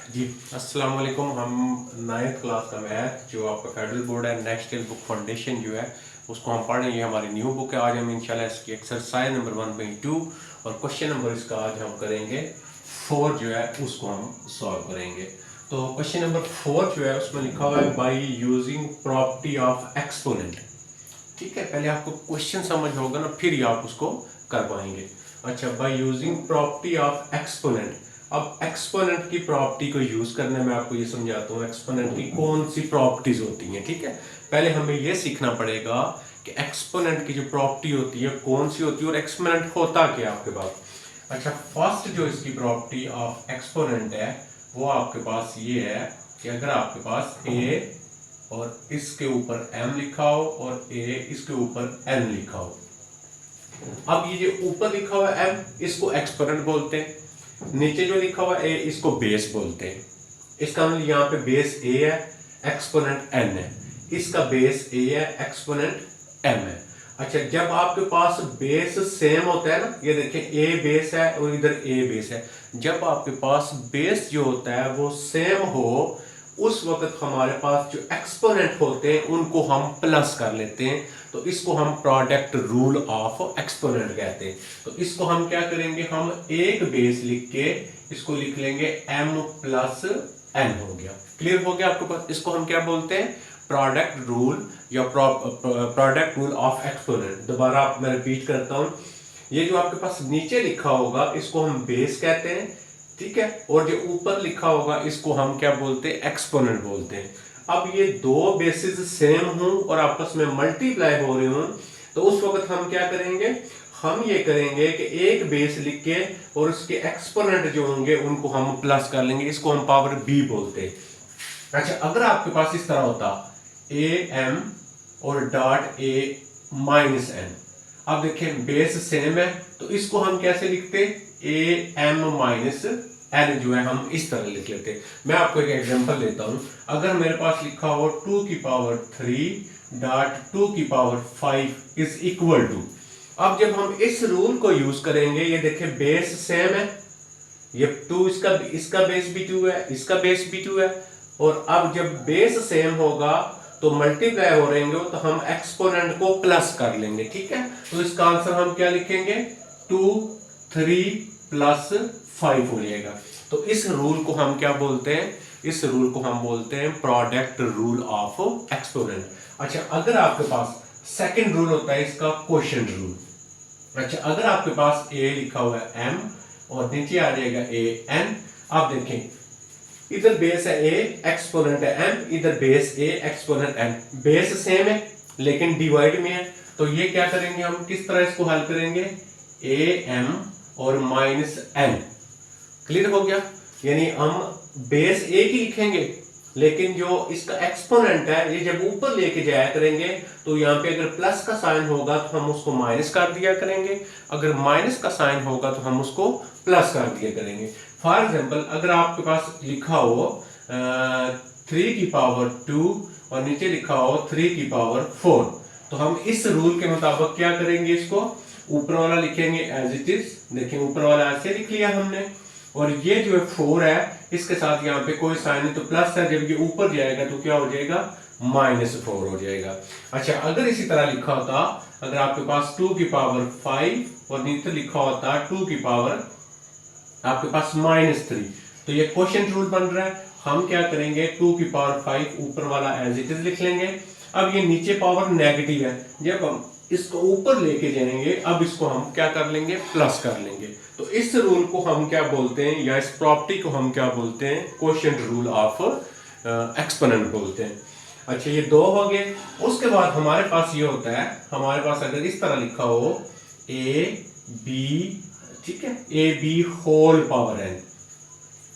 जी अस्सलाम वालेकुम। हम 9th क्लास का मैथ जो आपका फेडरल बोर्ड है नेशनल बुक फाउंडेशन जो है उसको हम पढ़ रहे हैं। ये हमारी न्यू बुक है। आज हम इंशाल्लाह इसकी एक्सरसाइज नंबर 1.2 और क्वेश्चन नंबर इसका आज हम करेंगे 4 जो है उसको हम सॉल्व करेंगे। तो क्वेश्चन नंबर 4 जो है उसमें लिखा हुआ है by using property of exponent. ठीक है, पहले आपको क्वेश्चन समझ होगा ना, फिर ही आप उसको कर पाएंगे। अच्छा, by using property of exponent. अब एक्सपोनेंट की प्रॉपर्टी को यूज करने में आपको ये समझाता हूँ एक्सपोनेंट की कौन सी प्रॉपर्टीज होती हैं। ठीक है, पहले हमें ये सीखना पड़ेगा कि एक्सपोनेंट की जो प्रॉपर्टी होती है कौन सी होती है और एक्सपोनेंट होता क्या आपके पास। अच्छा, फर्स्ट जो इसकी प्रॉपर्टी ऑफ एक्सपोनेंट है वो आपके पास ये है कि अगर आपके पास ए और इसके ऊपर m लिखा हो और a इसके ऊपर n लिखा हो। अब ये जो ऊपर लिखा हुआ है m इसको एक्सपोनेंट बोलते हैं, नीचे जो लिखा हुआ है a इसको बेस बोलते हैं। इसका मतलब यहाँ पे बेस a है, एक्सपोनेंट n है, इसका बेस a है, एक्सपोनेंट m है। अच्छा, जब आपके पास बेस सेम होता है ना, ये देखिए a बेस है और इधर a बेस है, जब आपके पास बेस जो होता है वो सेम हो उस वक्त हमारे पास जो एक्सपोनेंट होते हैं उनको हम प्लस कर लेते हैं। तो इसको हम प्रोडक्ट रूल ऑफ एक्सपोनेंट कहते हैं। तो इसको हम क्या करेंगे, हम एक बेस लिख के इसको लिख लेंगे m प्लस n हो गया। क्लियर हो गया आपके पास। इसको हम क्या बोलते हैं, प्रोडक्ट रूल या प्रोडक्ट रूल ऑफ एक्सपोनेंट। दोबारा मैं रिपीट करता हूं, ये जो आपके पास नीचे लिखा होगा इसको हम बेस कहते हैं, ठीक है, और जो ऊपर लिखा होगा इसको हम क्या बोलते हैं, एक्सपोनेंट बोलते हैं। अब ये दो बेसिस सेम हों और आपस में मल्टीप्लाई हो रहे हों तो उस वक्त हम क्या करेंगे, हम ये करेंगे कि एक बेस लिख के और उसके एक्सपोनेंट जो होंगे उनको हम प्लस कर लेंगे, इसको हम पावर b बोलते हैं। अच्छा, अगर आपके पास इस तरह होता am और डॉट a माइनस n, अब देखें बेस सेम है तो इसको हम कैसे लिखते, am माइनस n जो है हम इस तरह लिख लेते हैं। मैं आपको एक एग्जांपल देता हूं, अगर मेरे पास लिखा हो 2 की पावर 3 डॉट 2 की पावर 5 इज इक्वल टू, अब जब हम इस रूल को यूज करेंगे, ये देखें बेस सेम है, ये 2 इसका बेस भी 2 है, इसका बेस भी 2 है, और अब जब बेस सेम होगा तो मल्टीप्लाई हो रहेंगे तो हम एक्सपोनेंट को प्लस कर लेंगे। ठीक है, तो इसका आंसर हम क्या लिखेंगे, 2 3 प्लस 5 हो जाएगा। तो इस रूल को हम क्या बोलते हैं, इस रूल को हम बोलते हैं प्रोडक्ट रूल ऑफ एक्सपोनेंट। अच्छा, अगर आपके पास सेकंड रूल होता है इसका क्वोशिएंट रूल। अच्छा, अगर आपके पास a लिखा हुआ है m और नीचे आ जाएगा a n, आप देखें इधर बेस है a, एक्सपोनेंट है m, इधर base a, exponent n, base same है लेकिन डिवाइड में है। तो ये क्या करेंगे, हम किस तरह इसको हल करेंगे, am और माइनस n। क्लियर हो गया, यानी हम बेस a की लिखेंगे लेकिन जो इसका एक्सपोनेंट है ये जब ऊपर लेके जाया करेंगे तो यहाँ पे अगर प्लस का साइन होगा तो हम उसको माइनस कर दिया करेंगे, अगर माइनस का साइन होगा तो हम उसको प्लस कर दिया करेंगे। फॉर एग्जांपल, अगर आपके पास लिखा हो 3 की पावर 2 और नीचे लिखा हो 3 की पावर 4, तो हम इस रूल के मुताबिक क्या करेंगे, इसको ऊपर वाला लिखेंगे एज इट इज। देखिए ऊपर वाला ऐसे लिख लिया हमने, और ये जो है 4 है इसके साथ यहाँ पे कोई साइन नहीं तो प्लस है, जब ये ऊपर जाएगा तो क्या हो जाएगा, -4 हो जाएगा। अच्छा, अगर इसी तरह लिखा होता, अगर आपके पास 2 की पावर 5 और नीचे लिखा होता 2 की पावर आपके पास -3, तो ये क्वोशिएंट रूल बन रहा है। हम क्या करेंगे, 2 की पावर 5 ऊपर वाला एज इट इज लिख लेंगे। अब ये नीचे पावर नेगेटिव है, जब हम इसको ऊपर लेके जाएंगे अब इसको हम क्या कर लेंगे, प्लस कर लेंगे। तो इस रूल को हम क्या बोलते हैं, या इस प्रॉपर्टी को हम क्या बोलते हैं, क्वोशिएंट रूल ऑफ एक्सपोनेंट बोलते हैं। अच्छा, ये 2 हो गए। उसके बाद हमारे पास ये होता है, हमारे पास अगर इस तरह लिखा हो a b, ठीक है, a b whole power n,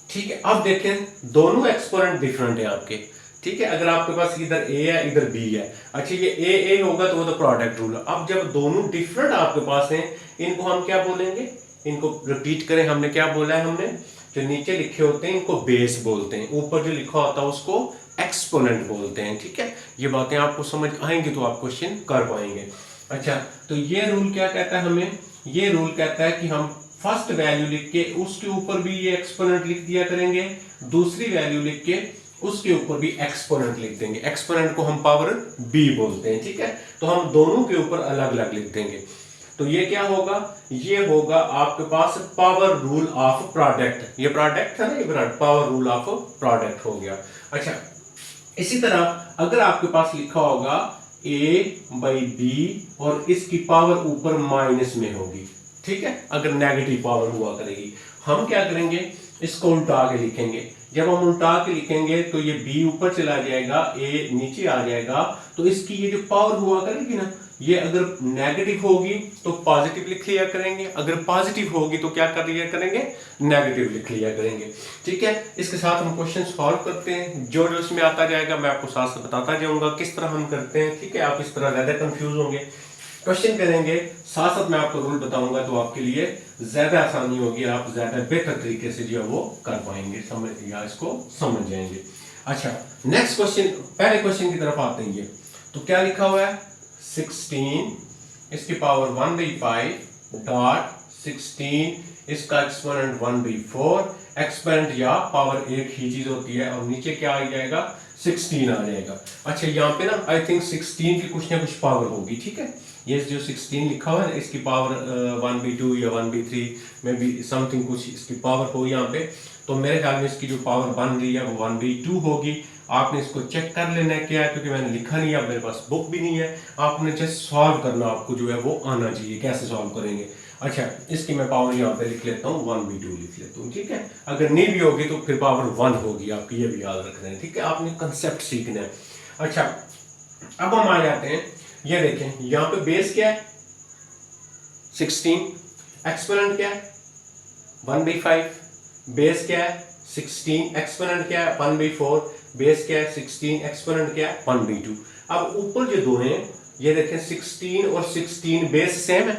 ठीक है। अब देखें दोनों एक्सपोनेंट डिफरेंट है आपके, ठीक है, अगर आपके पास इधर a है इधर b है, अच्छा ये a होगा तो वो तो प्रोडक्ट रूल है। अब जब दोनों डिफरेंट आपके पास हैं इनको हम क्या बोलेंगे, इनको रिपीट करें, हमने क्या बोला है, हमने जो नीचे लिखे होते हैं इनको बेस बोलते हैं, ऊपर जो लिखा होता है उसको एक्सपोनेंट बोलते हैं। ठीक है, ये बातें आपको समझ आएंगी तो आप क्वेश्चन कर पाएंगे। अच्छा, तो ये रूल क्या कहता है, हमें ये रूल कहता है कि हम फर्स्ट वैल्यू लिख के उसके ऊपर भी ये एक्सपोनेंट लिख दिया करेंगे, दूसरी वैल्यू लिख के उसके ऊपर भी एक्सपोनेंट लिख देंगे। एक्सपोनेंट को हम पावर b बोलते हैं, ठीक है। तो हम दोनों के ऊपर अलग अलग लिख देंगे। तो ये क्या होगा, ये होगा आपके पास पावर रूल ऑफ प्रोडक्ट। ये प्रोडक्ट है ना, ये पावर रूल ऑफ प्रोडक्ट हो गया। अच्छा, इसी तरह अगर आपके पास लिखा होगा a/b और इसकी पावर ऊपर माइनस में होगी, ठीक है, अगर नेगेटिव पावर हुआ करेगी, हम क्या करेंगे, इसको उल्टा के लिखेंगे। जब हम उल्टा के लिखेंगे तो ये b ऊपर चला जाएगा, a नीचे आ जाएगा। तो इसकी ये जो पावर हुआ करेगी ना, ये अगर नेगेटिव होगी तो पॉजिटिव लिख लिया करेंगे, अगर पॉजिटिव होगी तो क्या कर लिया करेंगे, नेगेटिव लिख लिया करेंगे, ठीक है। इसके साथ हम क्वेश्चन सॉल्व करते हैं। जो जो इसमें आता जाएगा मैं आपको साथ साथ बताता जाऊंगा किस तरह हम करते हैं, ठीक है। आप इस तरह ज्यादा कंफ्यूज होंगे, क्वेश्चन करेंगे साथ साथ मैं आपको रूल बताऊंगा, तो आपके लिए ज्यादा आसानी होगी, आप ज्यादा बेहतर तरीके से जो है वो कर पाएंगे, समझ या इसको समझ जाएंगे। अच्छा, नेक्स्ट क्वेश्चन, पहले क्वेश्चन की तरफ आते हैं। ये तो क्या लिखा हुआ है, 16 इसकी पावर 1/5 डॉट 16 इसका एक्सपोनेंट 1/4। एक्सपोनेंट या पावर एक ही चीज होती है, और नीचे क्या आ जाएगा, 16 आ जाएगा। अच्छा, यहाँ पे ना आई थिंक 16 की कुछ ना कुछ पावर होगी, ठीक है। ये जो 16 लिखा हुआ है इसकी पावर 1/2 या 1/3 में भी समथिंग कुछ इसकी पावर हो यहाँ पे। तो मेरे ख्याल में इसकी जो पावर बन रही है वो 1/2 होगी। आपने इसको चेक कर लेना है क्या है, क्योंकि मैंने लिखा नहीं है, मेरे पास बुक भी नहीं है। आपने जस्ट सॉल्व करना, आपको जो है वो आना चाहिए, कैसे सॉल्व करेंगे। अच्छा, इसकी मैं पावर यहाँ पे लिख लेता हूँ, 1/2 लिख लेता हूँ, ठीक है। अगर नहीं भी होगी तो फिर पावर 1 होगी आपकी, ये भी याद रखना है, ठीक है। आपने कंसेप्ट सीखना है। अच्छा, अब हम आ जाते हैं, ये देखें यहाँ पे बेस क्या है, 16, एक्सपोनेंट क्या है 1/5, बेस क्या है 16, एक्सपोनेंट क्या है 1/4, बेस क्या है 16, एक्सपोनेंट क्या है 1/2। अब ऊपर जो दो हैं ये देखें, 16 और 16 बेस सेम है।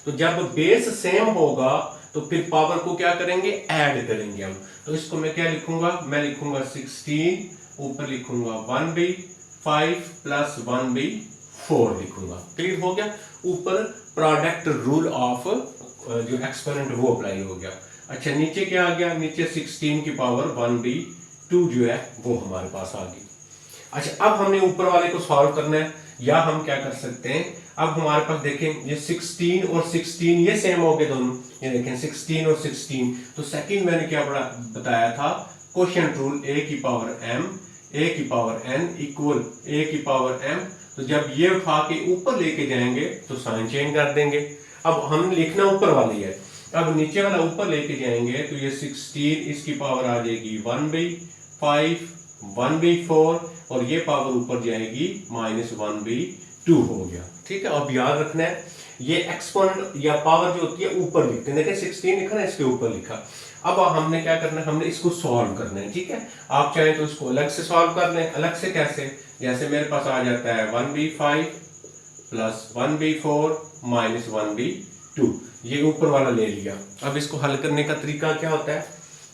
तो जब बेस सेम होगा तो फिर पावर को क्या करेंगे, ऐड करेंगे हम। तो इसको मैं क्या लिखूंगा, मैं लिखूंगा 16, ऊपर लिखूंगा 1/5 प्लस 1/4 लिखूंगा। क्लियर हो गया, ऊपर प्रोडक्ट रूल ऑफ जो एक्सपोनेंट वो अप्लाई हो गया। अच्छा, नीचे क्या आ गया, नीचे 16 की पावर 1/2 जो है वो हमारे पास आ गई। अच्छा, अब हमने ऊपर वाले को सॉल्व करना है, या हम क्या कर सकते हैं, अब हमारे पास देखें ये 16 और 16 ये सेम हो गए दोनों, ये देखें 16 और 16। तो सेकंड मैंने क्या बताया था, क्वोशिएंट रूल, a की पावर m a की पावर n इक्वल a की पावर m। तो जब ये उठा के ऊपर लेके जाएंगे तो साइन चेंज कर देंगे। अब हम लिखना ऊपर वाली है, अब नीचे वाला ऊपर लेके जाएंगे तो ये 16 इसकी पावर आ जाएगी 1/5 1/4, और ये पावर ऊपर जाएगी -1/2 हो गया, ठीक है। अब याद रखना है ये एक्सपोनेंट या पावर जो होती है ऊपर लिखते हैं, देखिए 16 लिखा ना, इसके ऊपर लिखा। अब हमने क्या करना है, हमने इसको सॉल्व करना है, ठीक है। आप चाहें तो इसको अलग से सॉल्व कर लें। अलग से कैसे, जैसे मेरे पास आ जाता है 1/5 प्लस 1/4 माइनस 1/2, ये ऊपर वाला ले लिया। अब इसको हल करने का तरीका क्या होता है,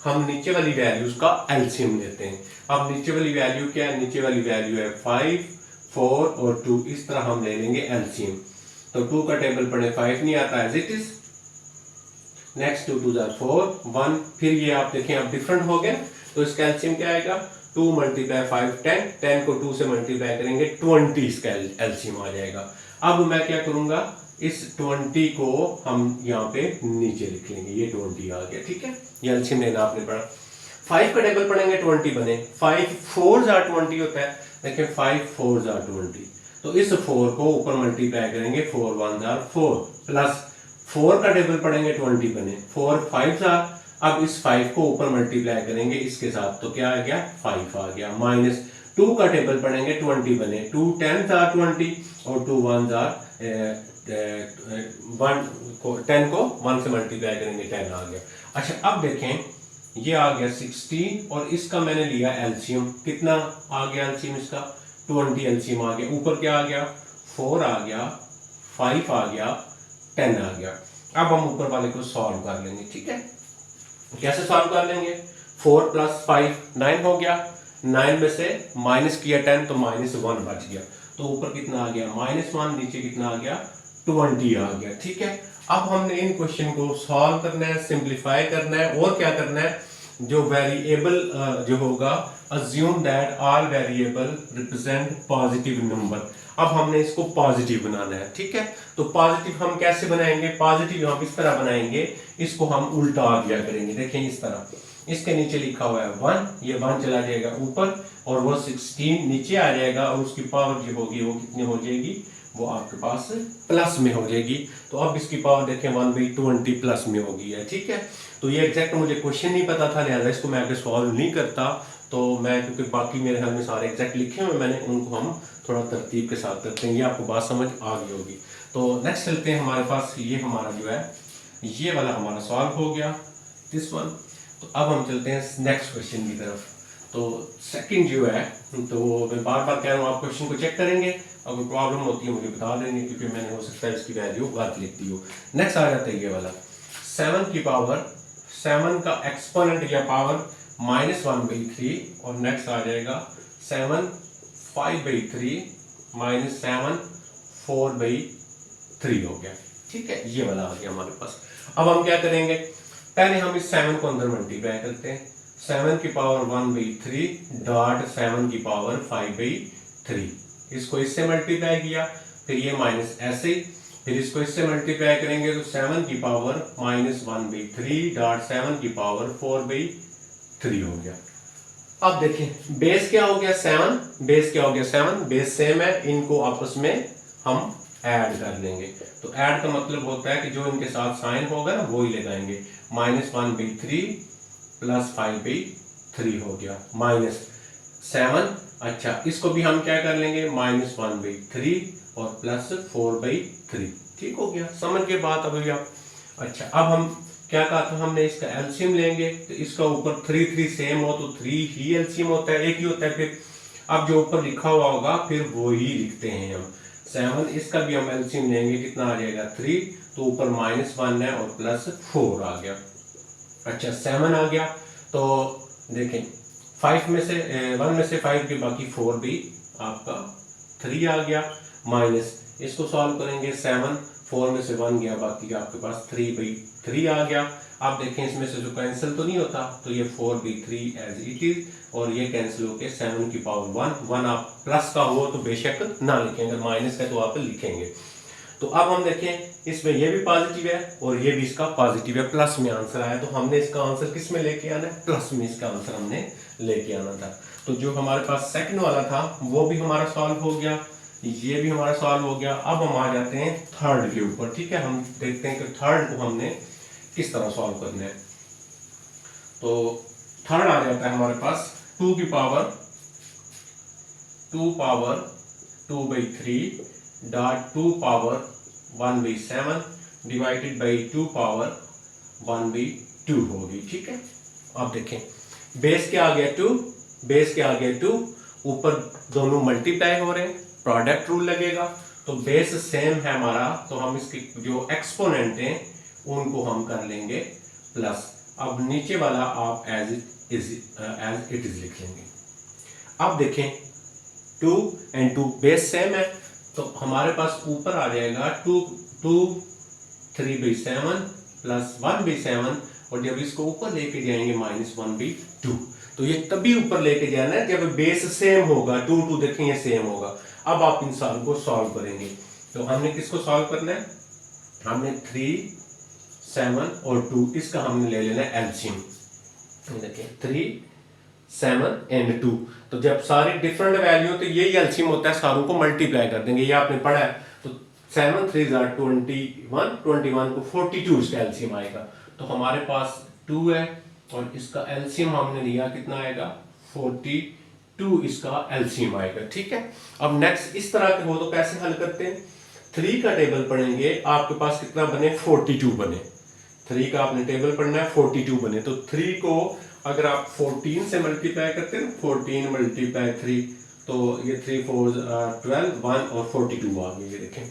हम नीचे वाली वैल्यूज का एलसीएम लेते हैं। अब नीचे वाली वैल्यू क्या है, नीचे वाली वैल्यू है 5 4 और 2, इस तरह हम ले लेंगे एलसीएम। तो 2 का टेबल पढ़े 5 नहीं आता, एज इट इज। नेक्स्ट 2 2 4 1, फिर ये आप देखें अब डिफरेंट हो गया, तो इसका एलसीएम क्या आएगा, 2 × 5 10, 10 को 2 से मल्टीप्लाई करेंगे 20, इसका एलसीएम आ जाएगा। अब मैं क्या करूंगा, इस 20 को हम यहाँ पे नीचे लिख लेंगे, ये 20 आ गया, ठीक है। ये एलसीएम लेना आपने पढ़ा। 5 का टेबल पढ़ेंगे 20 बने, 5 4 20 होता है, देखिए 5 4 20। तो इस 4 को ऊपर मल्टीप्लाई करेंगे, 4 1 4 प्लस 4 का टेबल पढ़ेंगे 20 बने, 4 5 अब इस 5 को ऊपर मल्टीप्लाई करेंगे इसके साथ, तो क्या आ गया 5 आ गया। माइनस 2 का टेबल पढ़ेंगे 20 बने, 2 10 20 और 2 1 10 को 1 से मल्टीप्लाई करेंगे 10 आ गया। अच्छा, अब देखें ये आ गया 16 और इसका मैंने लिया एलसीएम, कितना आ गया एलसीएम इसका, 20 एलसीएम आ गया। ऊपर क्या आ गया, 4 आ गया, 5 आ गया, 10 आ गया। अब हम ऊपर वाले को सॉल्व कर लेंगे, ठीक है। कैसे सॉल्व कर लेंगे, 4 + 5 9 हो गया, 9 में से माइनस किया 10 तो -1 बच गया। तो ऊपर कितना आ गया -1, नीचे कितना आ गया 20 आ गया, ठीक है। अब हमने इन क्वेश्चन को सॉल्व करना है, सिंप्लीफाई करना है, और क्या करना है, जो वेरिएबल जो होगा, assume that all variable represent positive number. अब हमने इसको पॉजिटिव बनाना है, ठीक है। तो पॉजिटिव हम कैसे बनाएंगे, पॉजिटिव हम इस तरह बनाएंगे, इसको हम उल्टा आ गया करेंगे। देखें इस तरह, इसके नीचे लिखा हुआ है 1, ये 1 चला जाएगा ऊपर और वो 16 नीचे आ जाएगा और उसकी पावर जो होगी वो कितनी हो जाएगी, वो आपके पास प्लस में हो जाएगी। तो अब इसकी पावर देखें 1/20 प्लस में होगी है, ठीक है। तो ये एग्जैक्ट मुझे क्वेश्चन नहीं पता था, लिहाजा इसको मैं आगे सॉल्व नहीं करता। तो मैं क्योंकि बाकी मेरे ख्याल में सारे एग्जैक्ट लिखे हुए मैंने, उनको हम थोड़ा तरतीब के साथ करते हैं, ये आपको बात समझ आ गई होगी। तो नेक्स्ट चलते हैं, हमारे पास ये हमारा जो है ये वाला हमारा सॉल्व हो गया, दिस वन। तो अब हम चलते हैं नेक्स्ट क्वेश्चन की तरफ। तो सेकंड जो है, तो मैं बार बार कह रहा हूँ आप क्वेश्चन को चेक करेंगे, अगर प्रॉब्लम होती है मुझे बता देंगे, क्योंकि मैंने हो सकता है इसकी वैल्यू गलत लिख दी हो। नेक्स्ट आ जाता है ये वाला 7 की पावर, 7 का एक्सपोनेंट या पावर -1/3, और नेक्स्ट आ जाएगा 7 5/3 -7 4/3 हो गया, ठीक है। ये वाला आ गया हमारे पास। अब हम क्या करेंगे, पहले हम इस 7 को अंदर मल्टीप्लाई करते हैं। 7 की पावर 1/3 डॉट 7 की पावर 5/3, इसको इससे मल्टीप्लाई किया, फिर ये माइनस ऐसे ही, फिर इसको इससे मल्टीप्लाई करेंगे तो 7 की पावर -1/3 डॉट 7 की पावर 4/3 हो गया। अब देखें बेस क्या हो गया 7, बेस क्या हो गया 7, बेस सेम है, इनको आपस में हम ऐड कर लेंगे। तो ऐड का मतलब होता है कि जो इनके साथ साइन होगा ना वो ही लगाएंगे। -1/3 प्लस 5/3 हो गया, -7। अच्छा, इसको भी हम क्या कर लेंगे, -1/3 और प्लस 4/3, ठीक हो गया। समझ के बात अभी आप। अच्छा, अब हम क्या कहा था हमने, इसका एलसीएम लेंगे, तो इसका ऊपर 3 3 सेम हो तो 3 ही एलसीएम होता है, एक ही होता है। फिर अब जो ऊपर लिखा हुआ होगा फिर वो ही लिखते हैं हम। 7, इसका भी हम एलसीएम लेंगे, कितना आ जाएगा 3, तो ऊपर -1 है और प्लस 4 आ गया। अच्छा, 7 आ गया, तो देखें 1 में से 5 के बाकी 4 भी आपका 3 आ गया, माइनस इसको सॉल्व करेंगे 7, 4 में से 1 गया, बाकी आपके पास 3/3 आ गया। आप देखें इसमें से जो कैंसिल तो नहीं होता, तो ये 4/3 एज इट इज, और ये कैंसिल होके 7 की पावर 1 आप प्लस का हो तो बेशक ना लिखें, अगर माइनस का तो आप लिखेंगे। तो अब हम देखें इसमें ये भी पॉजिटिव है और ये भी इसका पॉजिटिव है, प्लस में आंसर आया, तो हमने इसका आंसर किस में लेके आना है, प्लस में इसका आंसर हमने लेके आना था। तो जो हमारे पास सेकंड वाला था वो भी हमारा सॉल्व हो गया, ये भी हमारा सॉल्व हो गया। अब हम आ जाते हैं थर्ड के ऊपर, ठीक है। हम देखते हैं कि थर्ड को हमने किस तरह सॉल्व करना है। तो थर्ड आ जाता है हमारे पास 2 की power 2/3 dot 2 power 1/7 divided by 2 power 1/2 होगी, ठीक है। अब देखें बेस क्या आ गया 2, बेस क्या आ गया 2, ऊपर दोनों मल्टीप्लाई हो रहे हैं, प्रोडक्ट रूल लगेगा, तो बेस सेम है हमारा, तो हम इसके जो एक्सपोनेंट हैं उनको हम कर लेंगे प्लस। अब नीचे वाला आप एज इट इज लिख लेंगे। अब देखें 2 and 2 बेस सेम है, तो हमारे पास ऊपर आ जाएगा 2 3/7 प्लस 1/7, और जब इसको ऊपर लेके जाएंगे -1/2, तो ये तभी ऊपर लेके जाना है जब बेस सेम होगा, 2 देखें ये सेम होगा। अब आप इन साल को सॉल्व करेंगे, तो हमने किसको सॉल्व करना है, हमने 3 7 और 2 इसका हमने ले लेना है एलसीएम। देखें 3 7 and 2, तो जब सारी डिफरेंट वैल्यू, तो यही एलसीएम होता है, सारों को मल्टीप्लाई कर देंगे, ये आपने पढ़ा है। तो 7 3 21 को 42 इसका एलसीएम आएगा, तो हमारे पास 2 है और इसका एलसीएम हमने लिया, कितना आएगा 42 इसका एलसीएम आएगा, ठीक है। अब नेक्स्ट इस तरह के हो तो कैसे हल करते हैं, 3 का टेबल पढ़ेंगे, आपके पास कितना बने 42 बने, 3 का आपने टेबल पढ़ना है 42 बने, तो 3 को अगर आप 14 से मल्टीप्लाई करते हैं, 14 × 3, तो ये 3 4 12 1 और 42 आ गए, ये देखें।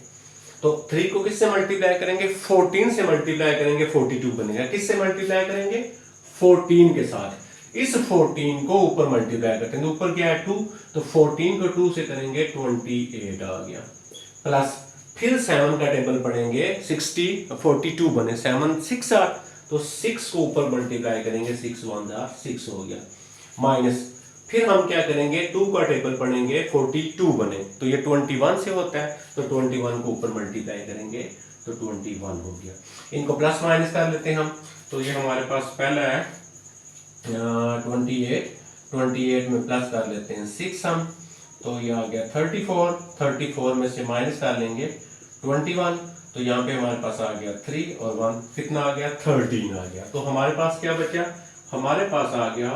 तो 3 को किससे मल्टीप्लाई करेंगे, 14 से मल्टीप्लाई करेंगे, 42 बनेगा। किससे मल्टीप्लाई करेंगे, 14 के साथ। इस 14 को ऊपर मल्टीप्लाई करते हैं, तो ऊपर क्या है 2, तो 14 को 2 से करेंगे 28 आ गया, प्लस फिर 7 का टेबल पढ़ेंगे 42 बने, 7 6 8, तो 6 को ऊपर मल्टीप्लाई करेंगे, 6 1 जा 6 हो गया, माइनस फिर हम क्या करेंगे 2 का टेबल पढ़ेंगे 42 बने, तो ये 21 से होता है, तो 21 को ऊपर मल्टीप्लाई करेंगे तो 21 हो गया। इनको प्लस माइनस कर लेते हैं हम, तो ये हमारे पास पहला है 28 में प्लस कर लेते हैं 6 हम, तो ये आ गया 34 में से माइनस कर लेंगे 21, तो यहाँ पे हमारे पास आ गया 3 और 1 कितना आ गया 13 आ गया। तो हमारे पास क्या बचा, हमारे पास आ गया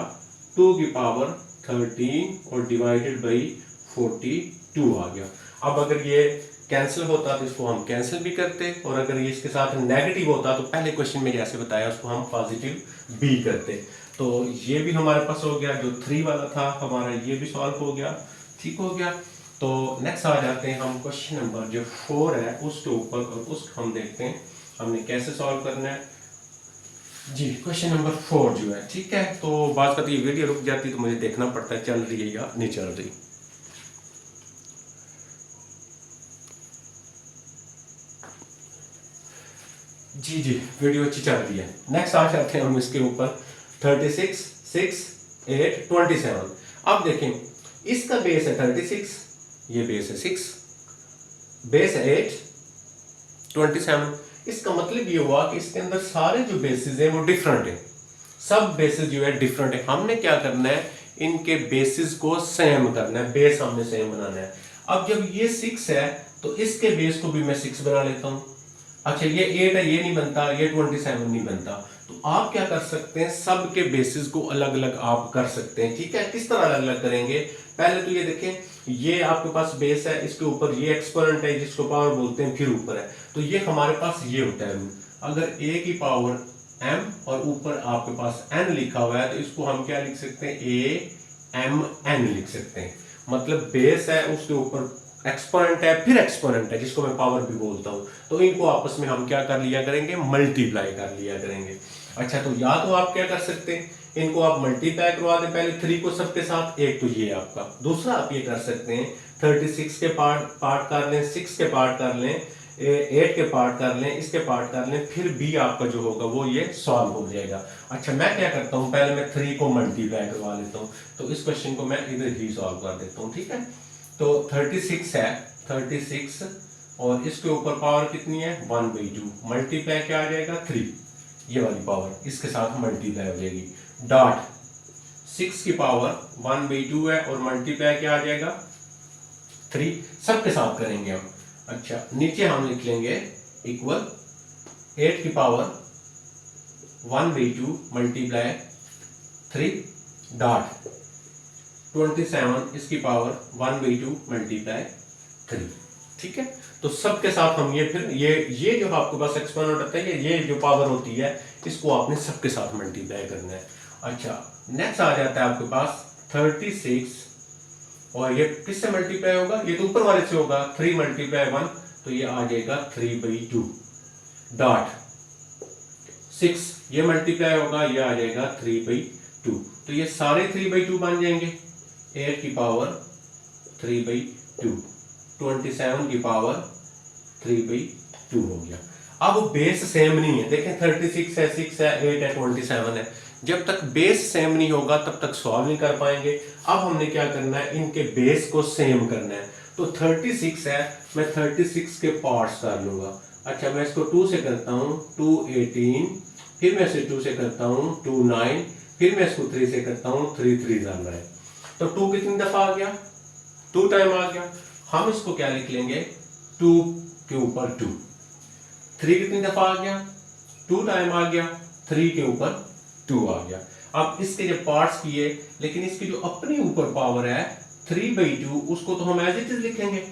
2 की पावर 13 और डिवाइडेड बाई 42 आ गया। अब अगर ये कैंसिल होता तो इसको हम कैंसिल भी करते, और अगर ये इसके साथ नेगेटिव होता तो पहले क्वेश्चन में जैसे बताया उसको हम पॉजिटिव बी करते। तो ये भी हमारे पास हो गया, जो 3 वाला था हमारा ये भी सॉल्व हो गया, ठीक हो गया। तो नेक्स्ट आ जाते हैं हम क्वेश्चन नंबर जो 4 है उसके ऊपर, और उसको हम देखते हैं हमने कैसे सॉल्व करना है जी। क्वेश्चन नंबर 4 जो है, ठीक है, तो बात करते ये वीडियो रुक जाती तो मुझे देखना पड़ता है चल रही है या नहीं चल रही। जी जी वीडियो अच्छी चल रही है। नेक्स्ट आ जाते हैं हम इसके ऊपर 36 6 8 27। अब देखें इसका बेस है 36, ये बेस है 6, बेस है 8 27। इसका मतलब ये हुआ कि इसके अंदर सारे जो बेसिस हैं वो डिफरेंट है, सब बेसिस जो है डिफरेंट है। हमने क्या करना है, इनके बेसिस को सेम करना है, बेस हमने सेम बनाना है। अब जब ये 6 है तो इसके बेस को भी मैं 6 बना लेता हूं। अच्छा ये 8 है, ये नहीं बनता, ये 27 नहीं बनता, तो आप क्या कर सकते हैं, सब के बेसिस को अलग अलग आप कर सकते हैं, ठीक है। किस तरह अलग अलग करेंगे, पहले तो ये देखें, ये आपके पास बेस है, इसके ऊपर ये एक्सपोनेंट है जिसको पावर बोलते हैं, फिर ऊपर है, तो ये हमारे पास ये होता है रूल। अगर a की पावर m और ऊपर आपके पास n लिखा हुआ है तो इसको हम क्या लिख सकते हैं, a m n लिख सकते हैं। मतलब बेस है, उसके ऊपर एक्सपोनेंट है, फिर एक्सपोनेंट है जिसको मैं पावर भी बोलता हूं, तो इनको आपस में हम क्या कर लिया करेंगे, मल्टीप्लाई कर लिया करेंगे। अच्छा तो या तो आप क्या कर सकते हैं, इनको आप मल्टीप्लाई करवा दें पहले 3 को सबके साथ, एक तो ये आपका, दूसरा आप ये कर सकते हैं 36 के पार्ट कर लें, 6 के पार्ट कर लें, 8 के पार्ट कर लें, इसके पार्ट कर लें, फिर भी आपका जो होगा वो ये सॉल्व हो जाएगा। अच्छा मैं क्या करता हूँ, पहले मैं 3 को मल्टीप्लाई करवा लेता हूँ, तो इस क्वेश्चन को मैं इधर ही सॉल्व कर देता हूँ, ठीक है। तो 36 है, 36 और इसके ऊपर पावर कितनी है 1/2, मल्टीप्लाई क्या आ जाएगा 3, ये वाली पावर इसके साथ मल्टीप्लाई हो जाएगी, डॉट 6 की पावर 1/2 है और मल्टीप्लाई क्या आ जाएगा 3, सबके साथ करेंगे हम। अच्छा नीचे हम लिख लेंगे इक्वल 8 की पावर 1/2 मल्टीप्लाई 3 डॉट 27 इसकी पावर 1/2 मल्टीप्लाई 3, ठीक है। तो सबके साथ हम ये फिर ये जो आपके पास एक्सपोनेंट होता है, ये जो पावर होती है इसको आपने सबके साथ मल्टीप्लाई करना है। अच्छा नेक्स्ट आ जाता है आपके पास 36 और ये किससे मल्टीप्लाई होगा, ये तो ऊपर वाले से होगा, 3 मल्टीप्लाई 1 तो ये आ जाएगा 3/2 डॉट 6 ये मल्टीप्लाई होगा, ये आ जाएगा 3/2, तो ये सारे 3/2 बन जाएंगे। 8 की पावर 3/2, 27 की पावर 3/2 हो गया। अब बेस सेम नहीं है, देखें 36 है, 6 है, 8 है, 27 है, जब तक बेस सेम नहीं होगा तब तक सॉल्व नहीं कर पाएंगे। अब हमने क्या करना है, इनके बेस को सेम करना है। तो 36 है, मैं 36 के पार्ट्स कर लूंगा। अच्छा मैं इसको 2 से करता हूँ 2 18, फिर मैं इसे 2 से करता हूँ 2 9, फिर मैं इसको 3 से करता हूँ 3 3 जान रहा है, तो 2 कितनी दफा आ गया, 2 टाइम आ गया। हम इसको क्या लिख लेंगे 2 के ऊपर 2, 3 कितनी दफा आ गया 2 टाइम आ गया, 3 के ऊपर 2 आ गया। अब इसके जो पार्ट्स किए, लेकिन इसकी जो अपनी ऊपर पावर है 3/2 उसको तो हम एज इट इज लिखेंगे,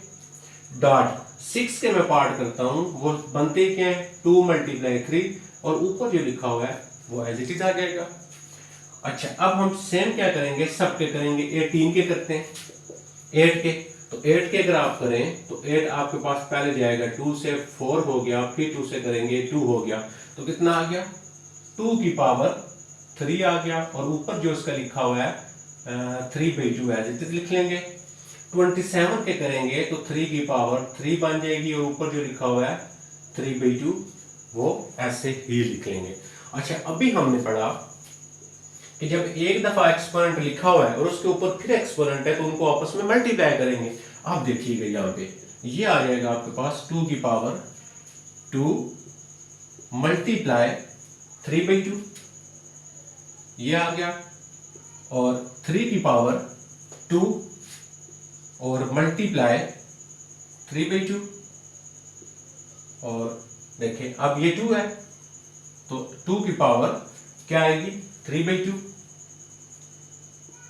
डॉट 6 के मैं पार्ट करता हूं वो बनते क्या है 2 मल्टीप्लाई 3 और ऊपर जो लिखा हुआ है वो एज इट इज आ जाएगा। अच्छा अब हम सेम क्या करेंगे, सबके करेंगे, 18 के करते हैं 8 के, तो 8 के अगर आप करें तो 8 आपके पास पहले जाएगा 2 से 4 हो गया, फिर 2 से करेंगे 2 हो गया, तो कितना आ गया 2 की पावर 3 आ गया, और ऊपर जो इसका लिखा हुआ है 3/2 एज इट इज लिख लेंगे। 27 के करेंगे तो 3 की पावर 3 बन जाएगी, और ऊपर जो लिखा हुआ है 3/2 वो ऐसे ही लिख लेंगे। अच्छा, अभी हमने पढ़ा कि जब एक दफा एक्सपोनेंट लिखा हुआ है और उसके ऊपर फिर एक्सपोनेंट है तो उनको आपस में मल्टीप्लाई करेंगे। आप देखिएगा यहाँ पे ये आ जाएगा आपके पास 2 की पावर 2 मल्टीप्लाई 3/2, ये आ गया, और 3 की पावर 2 और मल्टीप्लाई 3/2, और देखिए अब ये 2 है तो 2 की पावर क्या आएगी 3/2,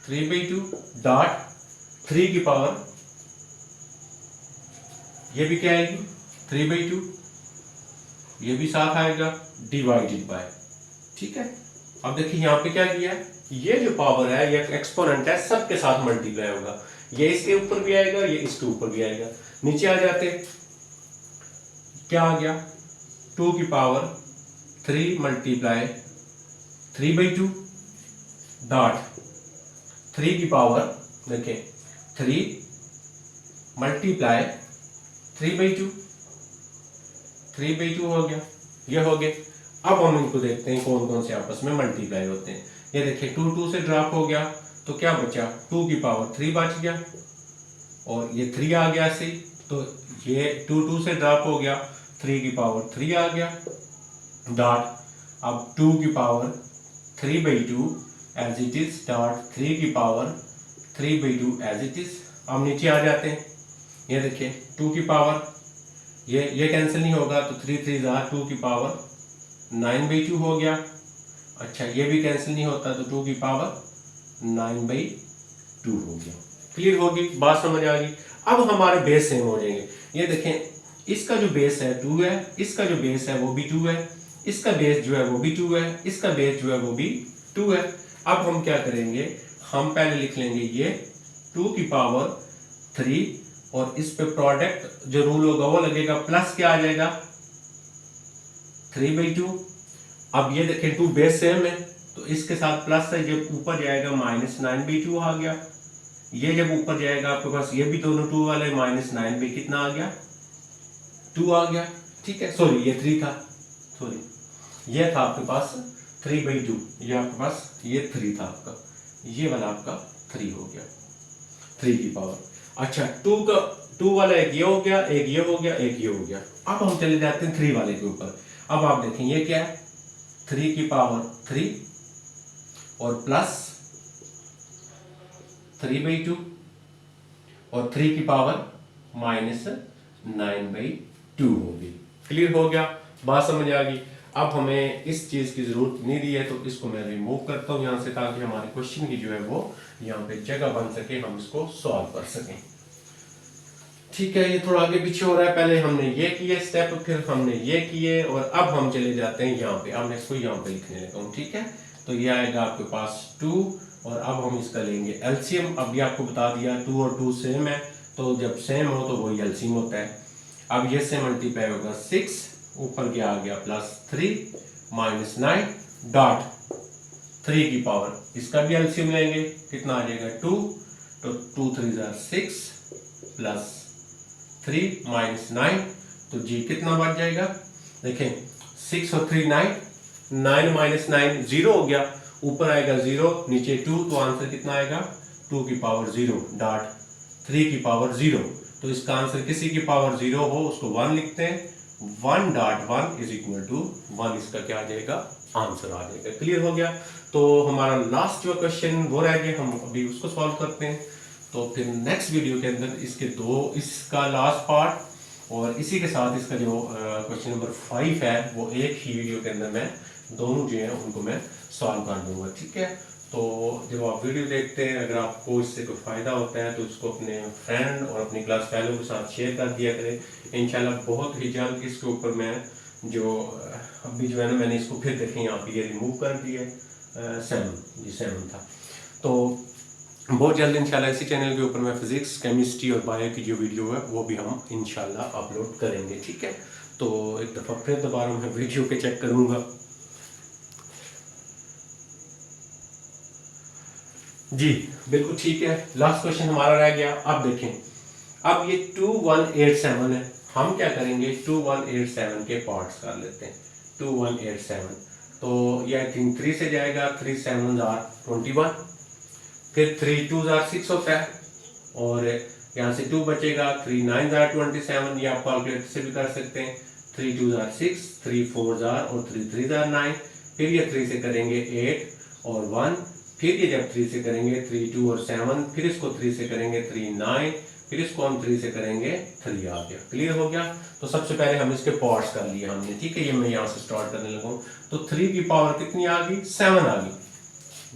3/2 डॉट 3 की पावर ये भी क्या आएगी 3/2, ये भी साथ आएगा डिवाइडेड बाय। ठीक है, अब देखिए यहाँ पे क्या किया है, ये जो पावर है ये एक्सपोनेंट है, सबके साथ मल्टीप्लाई होगा, ये इसके ऊपर भी आएगा ये इसके ऊपर भी आएगा। नीचे आ जाते क्या आ गया 2 की पावर 3 मल्टीप्लाई 3/2 डॉट 3 की पावर देखिए 3 मल्टीप्लाई 3/2, 3/2 हो गया, ये हो गए। अब हम इनको देखते हैं कौन कौन से आपस में मल्टीप्लाई होते हैं। ये देखिए 2 2 से ड्रॉप हो गया तो क्या बचा 2 की पावर 3 बच गया, और ये 3 आ गया ऐसे, तो ये 2 2 से ड्रॉप हो गया 3 की पावर 3 आ गया डॉट अब 2 की power 3/2 as it is dot 3 की पावर 3/2 एज इट इज। अब नीचे आ जाते हैं, ये देखिए 2 की पावर ये कैंसिल नहीं होगा तो 3 3 2 की पावर 9/2 हो गया। अच्छा, ये भी कैंसिल नहीं होता तो 2 की पावर 9/2 हो गया। क्लियर होगी बात, समझ आ गई। अब हमारे बेस सेम हो जाएंगे। ये देखें इसका जो बेस है 2 है, इसका जो बेस है वो भी 2 है, इसका बेस जो है वो भी 2 है, इसका बेस जो है वो भी 2 है। अब हम क्या करेंगे, हम पहले लिख लेंगे ये 2 की पावर 3 और इस पे प्रोडक्ट जो रूल होगा वो लगेगा, प्लस क्या आ जाएगा 3/2। अब ये देखें 2 बेस सेम है तो इसके साथ प्लस है, जब ऊपर जाएगा -9/2 आ गया, ये जब ऊपर जाएगा आपके पास ये भी दोनों 2 वाले -9 कितना आ गया 2 आ गया। ठीक है, सॉरी ये 3 था, सॉरी ये था आपके पास 3/2, ये आपके पास ये 3 था आपका, ये वाला आपका 3 हो गया 3 की पावर। अच्छा 2 वाला एक ये हो गया, एक ये हो गया, एक ये हो गया। अब हम चले जाते हैं 3 वाले के ऊपर। अब आप देखें ये क्या है 3 की पावर 3 और प्लस 3/2 और 3 की पावर -9/2 होगी। क्लियर हो गया, बात समझ आ गई। अब हमें इस चीज की जरूरत नहीं दी है तो इसको मैं रिमूव करता हूं यहां से, ताकि हमारे क्वेश्चन की जो है वो यहाँ पे जगह बन सके, हम इसको सॉल्व कर सकें। ठीक है, ये थोड़ा आगे पीछे हो रहा है, पहले हमने ये किए स्टेप, फिर हमने ये किए, और अब हम चले जाते हैं यहाँ पे। अब मैं इसको यहाँ पे लिखने लगा हूँ। ठीक है, तो ये आएगा आपके पास 2 और अब हम इसका लेंगे एलसीएम। अब ये आपको बता दिया 2 और 2 सेम है, तो जब सेम हो तो वही एलसीएम होता है। अब ये से मल्टीप्लाई होगा 6, ऊपर क्या आ गया +3 -9 डॉट 3 की पावर, इसका भी एलसीएम लेंगे, कितना आ जाएगा 2, तो 2 3 6 प्लस 3 -9, तो जी कितना बच जाएगा, देखें 6 और 3 9, 9 -9 0 हो गया, ऊपर आएगा 0 नीचे 2, तो आंसर कितना आएगा 2 की पावर 0 डॉट 3 की पावर 0। तो इसका आंसर किसी की पावर 0 हो उसको 1 लिखते हैं, 1 डॉट 1 इज इक्वल टू 1, इसका क्या आ जाएगा आंसर आ जाएगा। क्लियर हो गया। तो हमारा लास्ट जो क्वेश्चन वो रह गया, हम अभी उसको सॉल्व करते हैं। तो फिर नेक्स्ट वीडियो के अंदर इसका लास्ट पार्ट और इसी के साथ इसका जो क्वेश्चन नंबर 5 है वो एक ही वीडियो के अंदर मैं दोनों जो है उनको मैं सॉल्व कर दूंगा। ठीक है, तो जब आप वीडियो देखते हैं अगर आपको इससे कोई फ़ायदा होता है तो उसको अपने फ्रेंड और अपनी क्लास फेलो के साथ शेयर कर दिया करें। इंशाल्लाह बहुत ही जल्द इसके ऊपर मैं जो अभी जो है ना मैंने इसको फिर देखें यहाँ पे ये रिमूव कर दिया 7 था, तो बहुत जल्द इंशाल्लाह इसी चैनल के ऊपर मैं फिजिक्स केमिस्ट्री और बायो की जो वीडियो है वो भी हम इंशाल्लाह अपलोड करेंगे। ठीक है, तो एक दफ़ा फिर दोबारा मैं वीडियो पे चेक करूँगा। जी बिल्कुल ठीक है, लास्ट क्वेश्चन हमारा रह गया। अब देखें, अब ये 2187 है, हम क्या करेंगे 2187 के पार्ट्स कर लेते हैं। 2187 तो ये आई थिंक 3 से जाएगा, 3 7 21, फिर 3 2 6 होता है, और यहाँ से 2 बचेगा, 3 9 27, ये आप कैलकुलेटर से भी कर सकते हैं। 3 2 6, 3 4 और 3 3 9, फिर ये 3 से करेंगे 8 और 1, फिर ये जब 3 से करेंगे 3 2 और 7, फिर इसको 3 से करेंगे 3 9, फिर इसको हम 3 से करेंगे 3 आ गया। क्लियर हो गया। तो सबसे पहले हम इसके पार्ट्स कर लिए हमने, ठीक है। ये मैं यहाँ से स्टार्ट करने लगा। तो 3 की पावर कितनी आ गई? 7 आ गई।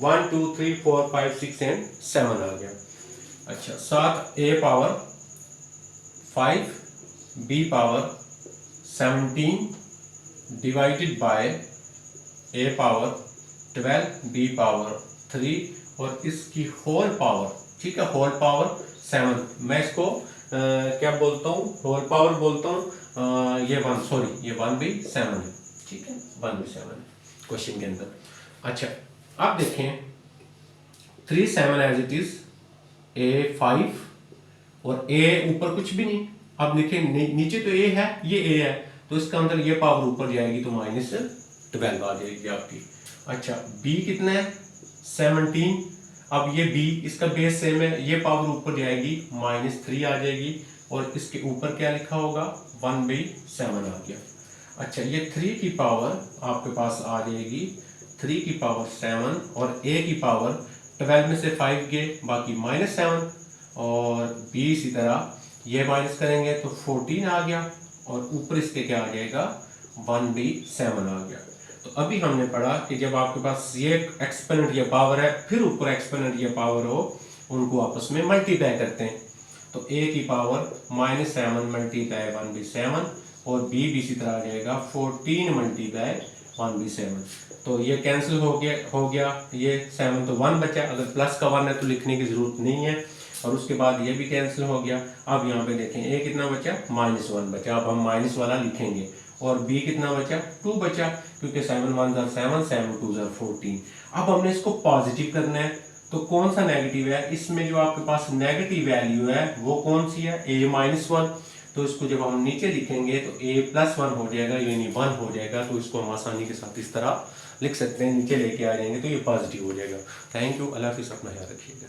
1 2 3 4 5 6 एंड 7 आ गया। अच्छा, 7 a power 5 b power 17 divided by a power 12 b power 3 और इसकी होल पावर, ठीक है, होल पावर 7। मैं इसको क्या बोलता हूँ? होल पावर बोलता हूँ। ये 1, सॉरी, ये 1/7 है, ठीक है, 1/7 है क्वेश्चन के अंदर। अच्छा, अब देखें 3 7 एज इट इज, a 5 और a ऊपर कुछ भी नहीं। अब देखें नीचे तो a है, ये a है, तो इसका अंदर ये पावर ऊपर जाएगी तो -12 आ जाएगी आपकी। अच्छा, b कितना है? 17। अब ये b, इसका बेस सेम है, ये पावर ऊपर जाएगी -3 आ जाएगी, और इसके ऊपर क्या लिखा होगा? 1/7 आ गया। अच्छा, ये 3 की पावर आपके पास आ जाएगी 3 की पावर 7, और a की पावर 12 में से 5 गए, बाकी -7, और b इसी तरह ये माइनस करेंगे तो 14 आ गया, और ऊपर इसके क्या आ जाएगा? 1/7 आ गया। तो अभी हमने पढ़ा कि जब आपके पास ये एक्सपोनेंट या पावर है, फिर ऊपर एक्सपोनेंट या पावर हो, उनको आपस में मल्टीप्लाई करते हैं। तो a की पावर -7 मल्टीप्लाई 1/7, और b भी इसी तरह आ जाएगा 14 मल्टीप्लाई 1/7। तो ये कैंसिल हो गया, ये 7 तो 1 बचा। अगर प्लस का 1 है तो लिखने की जरूरत नहीं है, और उसके बाद ये भी कैंसिल हो गया। अब यहाँ पे देखें a कितना बचा? -1 बचा। अब हम माइनस वाला लिखेंगे, और b कितना बचा? 2 बचा, क्योंकि 7 1 7, 7 2 14। अब हमने इसको पॉजिटिव करना है, तो कौन सा नेगेटिव है? इसमें जो आपके पास नेगेटिव वैल्यू है वो कौन सी है? a -1। तो इसको जब हम नीचे लिखेंगे तो a +1 हो जाएगा, यानी 1 हो जाएगा। तो इसको हम आसानी के साथ इस तरह लिख सकते हैं, नीचे लेके आ जाएंगे तो ये पॉजिटिव हो जाएगा। थैंक यू, अल्लाह हाफिज़, अपना ख्याल रखिएगा।